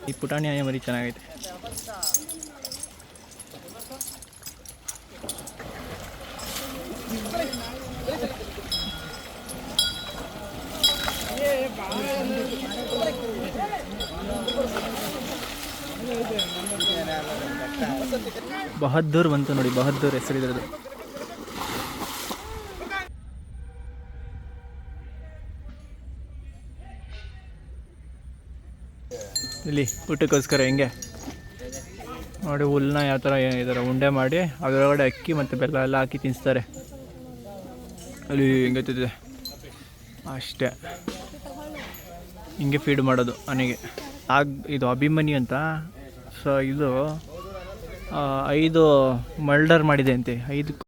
ಈ ಪುಟಾಣಿ ಆನೆ ಮರಿ ಚೆನ್ನಾಗೈತೆ. ಬಹದ್ದೂರ್ ಬಂತು ನೋಡಿ, ಬಹದ್ದೂರ್ ಹೆಸರಿದ್ರದ್ದು. ಇಲ್ಲಿ ಊಟಕ್ಕೋಸ್ಕರ ಹೆಂಗೆ ನೋಡಿ, ಹುಲ್ಲನ್ನ ಯಾವ ಥರ ಈ ಥರ ಉಂಡೆ ಮಾಡಿ ಅದರೊಳಗಡೆ ಅಕ್ಕಿ ಮತ್ತು ಬೆಲ್ಲ ಎಲ್ಲ ಹಾಕಿ ತಿನ್ನಿಸ್ತಾರೆ. ಅಲ್ಲಿ ಹಿಂಗೈತಿದೆ ಅಷ್ಟೇ, ಹಿಂಗೆ ಫೀಡ್ ಮಾಡೋದು ಆನೆಗೆ. ಇದು ಅಭಿಮನ್ಯು ಅಂತ. ಸೊ ಇದು 5 ಮರ್ಡರ್ ಮಾಡಿದೆ ಅಂತೆ, 5